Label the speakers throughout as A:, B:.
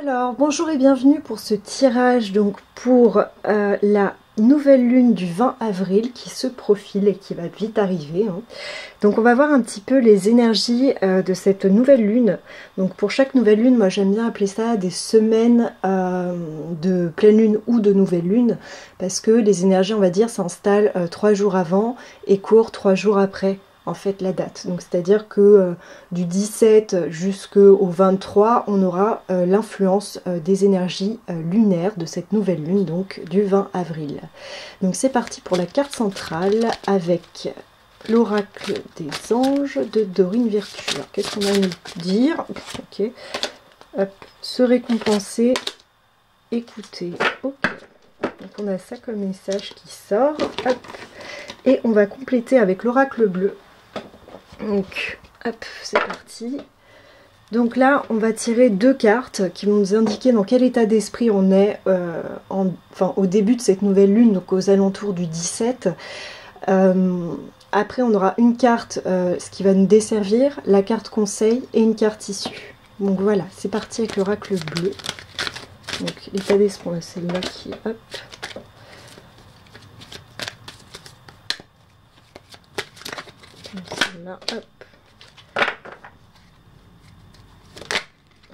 A: Alors, bonjour et bienvenue pour ce tirage donc pour la nouvelle lune du 20 avril qui se profile et qui va vite arriver. Donc on va voir un petit peu les énergies de cette nouvelle lune. Donc pour chaque nouvelle lune, moi j'aime bien appeler ça des semaines de pleine lune ou de nouvelle lune, parce que les énergies, on va dire, s'installent 3 jours avant et courent 3 jours après en fait la date. Donc c'est-à-dire que du 17 jusqu'au 23, on aura l'influence des énergies lunaires de cette nouvelle lune, donc du 20 avril. Donc c'est parti pour la carte centrale avec l'oracle des anges de Dorine Virtue. Qu'est-ce qu'on va nous dire? Ok. Hop. Se récompenser, écouter. Ok. Donc on a ça comme message qui sort. Hop. Et on va compléter avec l'oracle bleu. Donc, hop, c'est parti. Donc là, on va tirer 2 cartes qui vont nous indiquer dans quel état d'esprit on est au début de cette nouvelle lune, donc aux alentours du 17. Après, on aura une carte, ce qui va nous desservir, la carte conseil et une carte issue. Donc voilà, c'est parti avec l'oracle bleu. Donc l'état d'esprit, on a celle-là qui... Hop. Celle-là, hop.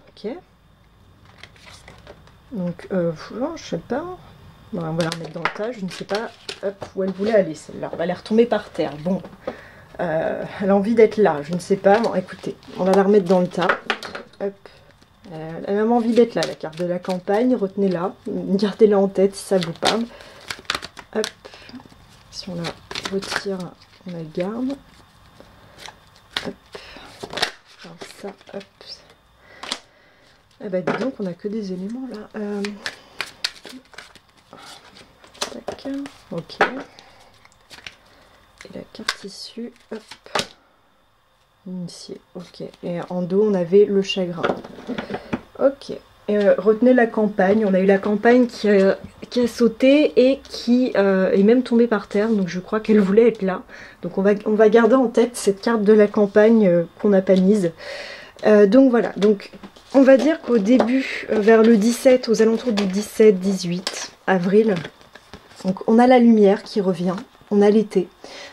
A: Ok. Donc, je sais pas. Bon, on va la remettre dans le tas. Je ne sais pas où elle voulait aller, celle-là. On va la retomber par terre. Bon. Elle a envie d'être là. Je ne sais pas. Bon, écoutez, on va la remettre dans le tas. Hop. Elle a même envie d'être là, la carte de la campagne. Retenez-la. Gardez-la en tête si ça vous parle. Hop. Si on la retire, on la garde. Hop. Alors ça, hop. Eh ben dis donc, on a que des éléments là. Tac. Ok. Et la carte issue, hop. Initié. Ok. Et en dos, on avait le chagrin. Ok. Retenez la campagne. On a eu la campagne qui a sauté et qui est même tombée par terre. Donc je crois qu'elle voulait être là. Donc on va garder en tête cette carte de la campagne qu'on n'a pas mise. Donc voilà. Donc on va dire qu'au début, vers le 17, aux alentours du 17-18 avril, donc on a la lumière qui revient. On a l'été.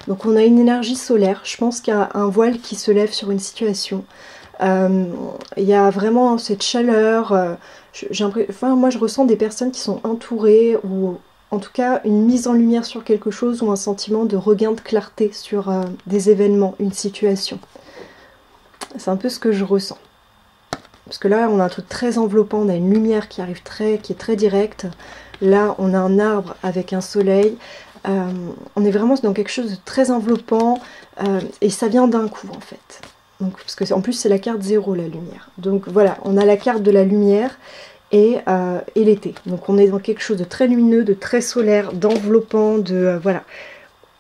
A: Donc on a une énergie solaire. Je pense qu'il y a un voile qui se lève sur une situation. Il y a vraiment cette chaleur. Moi je ressens des personnes qui sont entourées, ou en tout cas une mise en lumière sur quelque chose, ou un sentiment de regain de clarté sur des événements, une situation. C'est un peu ce que je ressens. Parce que là on a un truc très enveloppant, on a une lumière qui arrive qui est très directe. Là on a un arbre avec un soleil. On est vraiment dans quelque chose de très enveloppant, et ça vient d'un coup en fait. Donc, parce que en plus c'est la carte 0, la lumière. Donc voilà, on a la carte de la lumière et l'été. Donc on est dans quelque chose de très lumineux, de très solaire, d'enveloppant, voilà.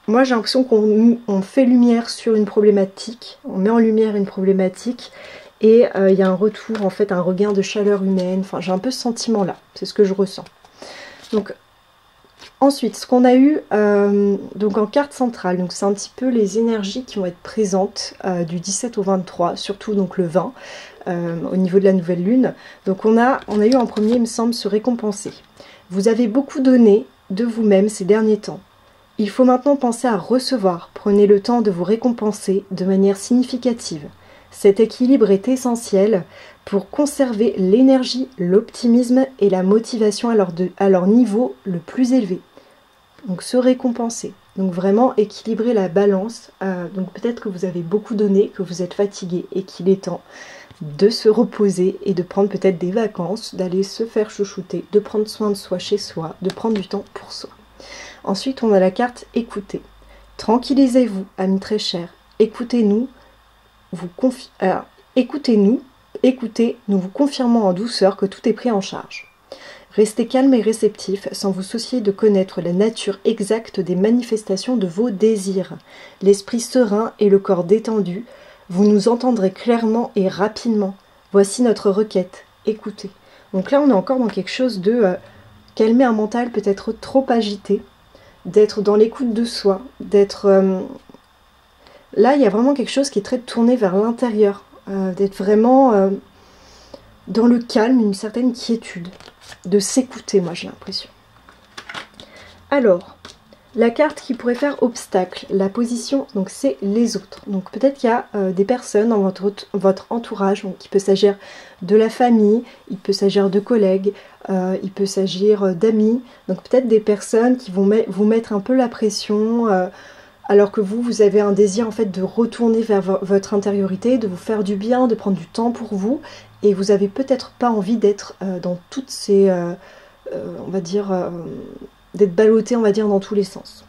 A: Moi j'ai l'impression qu'on fait lumière sur une problématique, on met en lumière une problématique, et il y a un retour, en fait, un regain de chaleur humaine. Enfin, j'ai un peu ce sentiment là, c'est ce que je ressens. Donc ensuite, ce qu'on a eu donc en carte centrale, donc c'est un petit peu les énergies qui vont être présentes du 17 au 23, surtout donc le 20, au niveau de la nouvelle lune. Donc on a eu en premier, il me semble, se récompenser. Vous avez beaucoup donné de vous-même ces derniers temps. Il faut maintenant penser à recevoir. Prenez le temps de vous récompenser de manière significative. Cet équilibre est essentiel pour conserver l'énergie, l'optimisme et la motivation à leur niveau le plus élevé. Donc se récompenser, donc vraiment équilibrer la balance. Donc peut-être que vous avez beaucoup donné, que vous êtes fatigué et qu'il est temps de se reposer et de prendre peut-être des vacances, d'aller se faire chouchouter, de prendre soin de soi chez soi, de prendre du temps pour soi. Ensuite on a la carte écouter. Tranquillisez-vous, amis très chers, écoutez-nous, écoutez, nous vous confirmons en douceur que tout est pris en charge. Restez calme et réceptif sans vous soucier de connaître la nature exacte des manifestations de vos désirs. L'esprit serein et le corps détendu, vous nous entendrez clairement et rapidement. Voici notre requête, écoutez. Donc là on est encore dans quelque chose de calmer un mental peut-être trop agité, d'être dans l'écoute de soi, d'être... Là il y a vraiment quelque chose qui est très tourné vers l'intérieur, d'être vraiment... dans le calme, une certaine quiétude, de s'écouter, moi j'ai l'impression. Alors, la carte qui pourrait faire obstacle, la position, donc c'est les autres. Donc peut-être qu'il y a des personnes dans votre entourage, donc il peut s'agir de la famille, il peut s'agir de collègues, il peut s'agir d'amis. Donc peut-être des personnes qui vont vous mettre un peu la pression, alors que vous avez un désir en fait de retourner vers votre intériorité, de vous faire du bien, de prendre du temps pour vous. Et vous n'avez peut-être pas envie d'être dans toutes ces, on va dire... d'être ballotté, on va dire, dans tous les sens.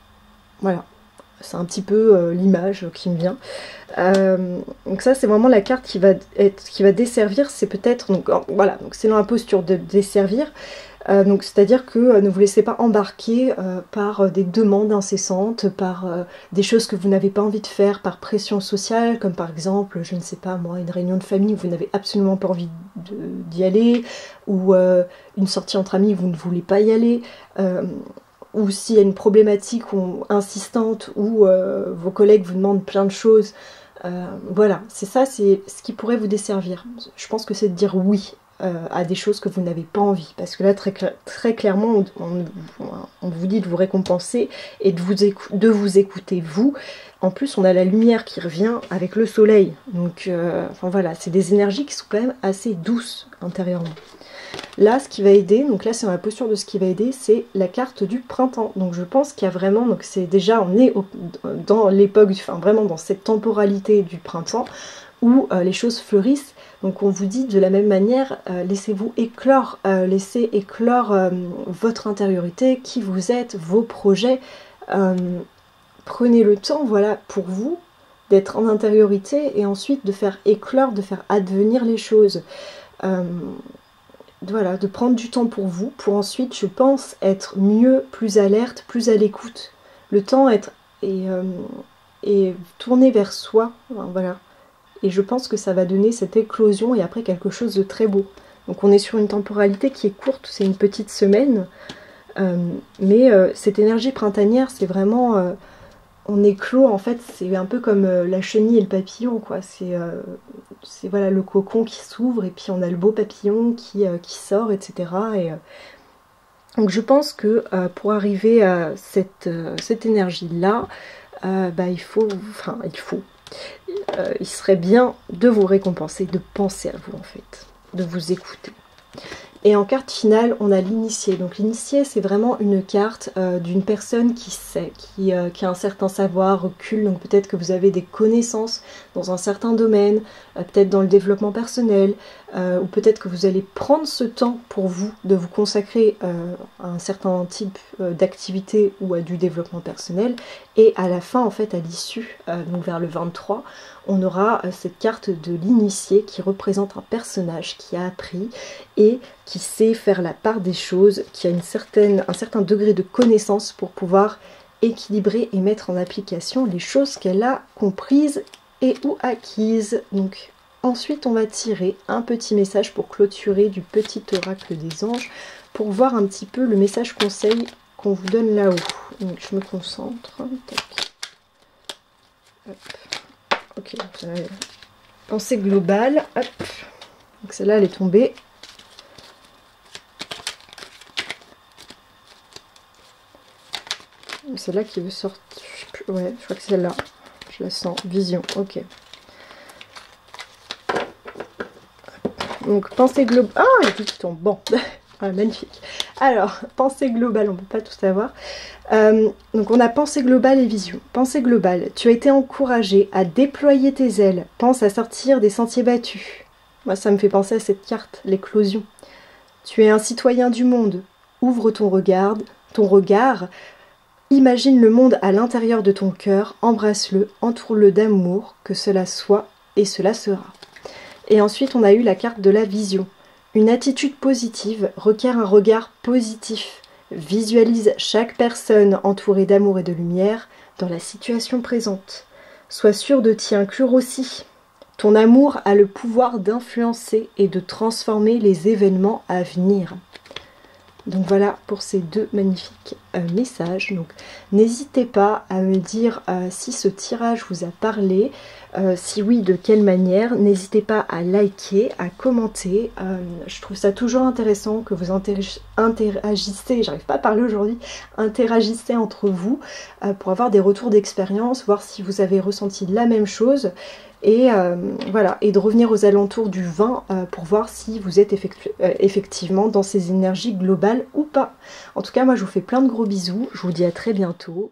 A: Voilà, c'est un petit peu l'image qui me vient. Donc ça, c'est vraiment la carte qui va desservir, c'est peut-être, donc voilà, donc c'est dans la posture de desservir, donc c'est-à-dire que ne vous laissez pas embarquer par des demandes incessantes, par des choses que vous n'avez pas envie de faire, par pression sociale, comme par exemple, je ne sais pas moi, une réunion de famille où vous n'avez absolument pas envie d'y aller, ou une sortie entre amis où vous ne voulez pas y aller, ou s'il y a une problématique insistante où vos collègues vous demandent plein de choses. Voilà, c'est ça, c'est ce qui pourrait vous desservir. Je pense que c'est de dire oui à des choses que vous n'avez pas envie. Parce que là, très clairement, on vous dit de vous récompenser et de vous écouter, vous. En plus, on a la lumière qui revient avec le soleil. Donc, enfin voilà, c'est des énergies qui sont quand même assez douces intérieurement. Là, ce qui va aider, donc là c'est dans la posture de ce qui va aider, c'est la carte du printemps. Donc je pense qu'il y a vraiment, donc c'est déjà, on est dans l'époque, enfin vraiment dans cette temporalité du printemps où les choses fleurissent. Donc on vous dit de la même manière, laissez-vous éclore, laissez éclore votre intériorité, qui vous êtes, vos projets. Prenez le temps, voilà, pour vous, d'être en intériorité et ensuite de faire éclore, de faire advenir les choses. Voilà, de prendre du temps pour vous, pour ensuite, je pense, être mieux, plus alerte, plus à l'écoute. Le temps et tourner vers soi, voilà. Et je pense que ça va donner cette éclosion et après quelque chose de très beau. Donc on est sur une temporalité qui est courte, c'est une petite semaine, mais cette énergie printanière, c'est vraiment... on éclot, en fait, c'est un peu comme la chenille et le papillon, quoi. C'est voilà, le cocon qui s'ouvre et puis on a le beau papillon qui sort, etc. Donc je pense que pour arriver à cette énergie-là, il serait bien de vous récompenser, de penser à vous, en fait, de vous écouter. Et en carte finale, on a l'initié. Donc l'initié, c'est vraiment une carte d'une personne qui sait, qui a un certain savoir, recul. Donc peut-être que vous avez des connaissances dans un certain domaine, peut-être dans le développement personnel, ou peut-être que vous allez prendre ce temps pour vous, de vous consacrer à un certain type d'activité ou à du développement personnel. Et à la fin, en fait, à l'issue, donc vers le 23, on aura cette carte de l'initié qui représente un personnage qui a appris et qui sait faire la part des choses, qui a un certain degré de connaissance pour pouvoir équilibrer et mettre en application les choses qu'elle a comprises et ou acquises. Donc ensuite on va tirer un petit message pour clôturer du petit oracle des anges, pour voir un petit peu le message conseil qu'on vous donne là-haut. Donc je me concentre. Tac. Hop. Ok, pensée globale. Hop. Donc celle-là elle est tombée. Celle-là qui veut sortir. Ouais, je crois que c'est celle-là. Je la sens. Vision. Ok. Donc pensée globale. Ah, il y a tout qui tombe. Bon. Ah, magnifique. Alors, pensée globale, on ne peut pas tout savoir. Donc on a pensée globale et vision. Pensée globale, tu as été encouragé à déployer tes ailes. Pense à sortir des sentiers battus. Moi, ça me fait penser à cette carte, l'éclosion. Tu es un citoyen du monde. Ouvre ton regard. Imagine le monde à l'intérieur de ton cœur. Embrasse-le, entoure-le d'amour, que cela soit et cela sera. Et ensuite, on a eu la carte de la vision. Une attitude positive requiert un regard positif. Visualise chaque personne entourée d'amour et de lumière dans la situation présente. Sois sûr de t'y inclure aussi. Ton amour a le pouvoir d'influencer et de transformer les événements à venir. Donc voilà pour ces deux magnifiques messages. Donc n'hésitez pas à me dire si ce tirage vous a parlé, si oui, de quelle manière. N'hésitez pas à liker, à commenter. Je trouve ça toujours intéressant que vous interagissez, j'arrive pas à parler aujourd'hui, interagissez entre vous pour avoir des retours d'expérience, voir si vous avez ressenti la même chose. Et voilà, et de revenir aux alentours du 20 pour voir si vous êtes effectivement dans ces énergies globales ou pas. En tout cas, moi je vous fais plein de gros bisous, je vous dis à très bientôt.